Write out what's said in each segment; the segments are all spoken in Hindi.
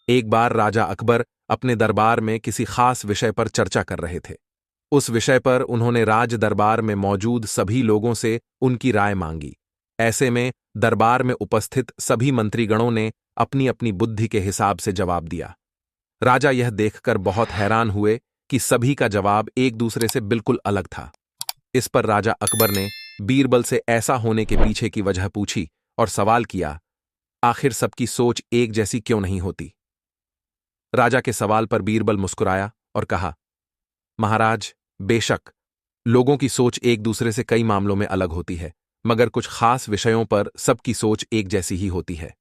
एक बार राजा अकबर अपने दरबार में किसी खास विषय पर चर्चा कर रहे थे। उस विषय पर उन्होंने राज दरबार में मौजूद सभी लोगों से उनकी राय मांगी। ऐसे में दरबार में उपस्थित सभी मंत्रीगणों ने अपनी अपनी बुद्धि के हिसाब से जवाब दिया। राजा यह देखकर बहुत हैरान हुए कि सभी का जवाब एक दूसरे से बिल्कुल अलग था। इस पर राजा अकबर ने बीरबल से ऐसा होने के पीछे की वजह पूछी और सवाल किया, आखिर सबकी सोच एक जैसी क्यों नहीं होती? राजा के सवाल पर बीरबल मुस्कुराया और कहा, महाराज, बेशक लोगों की सोच एक दूसरे से कई मामलों में अलग होती है, मगर कुछ खास विषयों पर सबकी सोच एक जैसी ही होती है।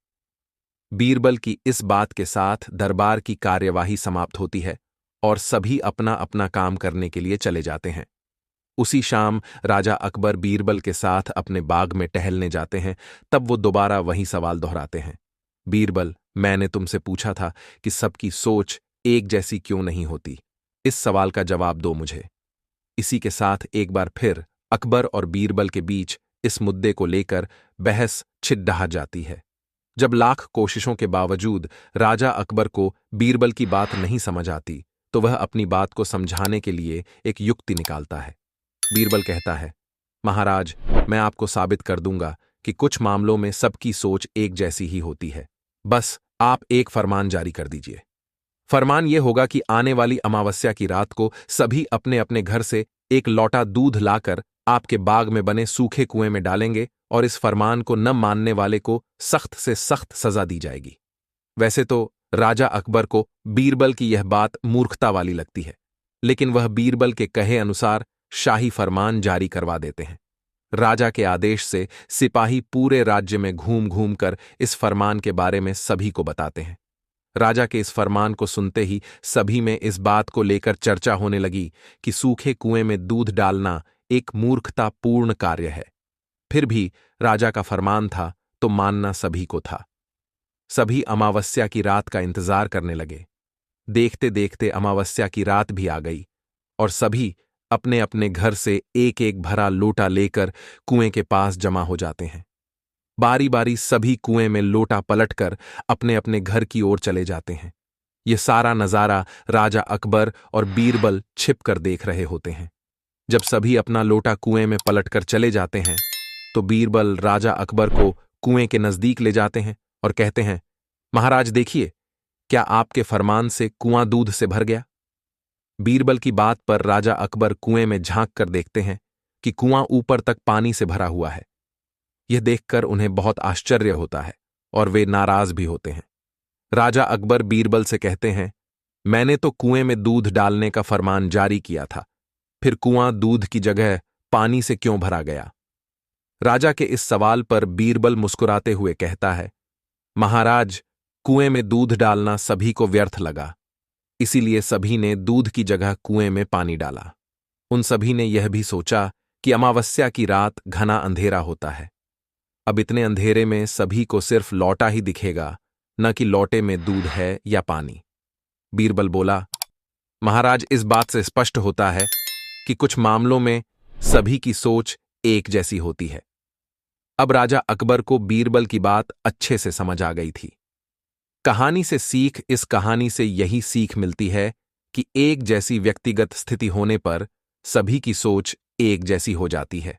बीरबल की इस बात के साथ दरबार की कार्यवाही समाप्त होती है और सभी अपना अपना काम करने के लिए चले जाते हैं। उसी शाम राजा अकबर बीरबल के साथ अपने बाग में टहलने जाते हैं। तब वो दोबारा वही सवाल दोहराते हैं, बीरबल, मैंने तुमसे पूछा था कि सबकी सोच एक जैसी क्यों नहीं होती? इस सवाल का जवाब दो मुझे। इसी के साथ एक बार फिर अकबर और बीरबल के बीच इस मुद्दे को लेकर बहस छिड़ जाती है। जब लाख कोशिशों के बावजूद राजा अकबर को बीरबल की बात नहीं समझ आती, तो वह अपनी बात को समझाने के लिए एक युक्ति निकालता है। बीरबल कहता है, महाराज, मैं आपको साबित कर दूंगा कि कुछ मामलों में सबकी सोच एक जैसी ही होती है। बस आप एक फरमान जारी कर दीजिए। फरमान यह होगा कि आने वाली अमावस्या की रात को सभी अपने अपने घर से एक लौटा दूध लाकर आपके बाग में बने सूखे कुएं में डालेंगे और इस फरमान को न मानने वाले को सख्त से सख्त सजा दी जाएगी। वैसे तो राजा अकबर को बीरबल की यह बात मूर्खता वाली लगती है, लेकिन वह बीरबल के कहे अनुसार शाही फरमान जारी करवा देते हैं। राजा के आदेश से सिपाही पूरे राज्य में घूम घूम कर इस फरमान के बारे में सभी को बताते हैं। राजा के इस फरमान को सुनते ही सभी में इस बात को लेकर चर्चा होने लगी कि सूखे कुएं में दूध डालना एक मूर्खतापूर्ण कार्य है। फिर भी राजा का फरमान था तो मानना सभी को था। सभी अमावस्या की रात का इंतजार करने लगे। देखते देखते अमावस्या की रात भी आ गई और सभी अपने अपने घर से एक एक भरा लोटा लेकर कुएं के पास जमा हो जाते हैं। बारी बारी सभी कुएं में लोटा पलटकर अपने अपने घर की ओर चले जाते हैं। यह सारा नजारा राजा अकबर और बीरबल छिपकर देख रहे होते हैं। जब सभी अपना लोटा कुएं में पलटकर चले जाते हैं, तो बीरबल राजा अकबर को कुएं के नजदीक ले जाते हैं और कहते हैं, महाराज देखिए, क्या आपके फरमान से कुआं दूध से भर गया? बीरबल की बात पर राजा अकबर कुएं में झांक कर देखते हैं कि कुआं ऊपर तक पानी से भरा हुआ है। यह देखकर उन्हें बहुत आश्चर्य होता है और वे नाराज भी होते हैं। राजा अकबर बीरबल से कहते हैं, मैंने तो कुएं में दूध डालने का फरमान जारी किया था, फिर कुआं दूध की जगह पानी से क्यों भरा गया? राजा के इस सवाल पर बीरबल मुस्कुराते हुए कहता है, महाराज, कुएं में दूध डालना सभी को व्यर्थ लगा, इसीलिए सभी ने दूध की जगह कुएं में पानी डाला। उन सभी ने यह भी सोचा कि अमावस्या की रात घना अंधेरा होता है। अब इतने अंधेरे में सभी को सिर्फ लौटा ही दिखेगा, न कि लौटे में दूध है या पानी। बीरबल बोला, महाराज, इस बात से स्पष्ट होता है कि कुछ मामलों में सभी की सोच एक जैसी होती है। अब राजा अकबर को बीरबल की बात अच्छे से समझ आ गई थी। कहानी से सीख, इस कहानी से यही सीख मिलती है कि एक जैसी व्यक्तिगत स्थिति होने पर सभी की सोच एक जैसी हो जाती है।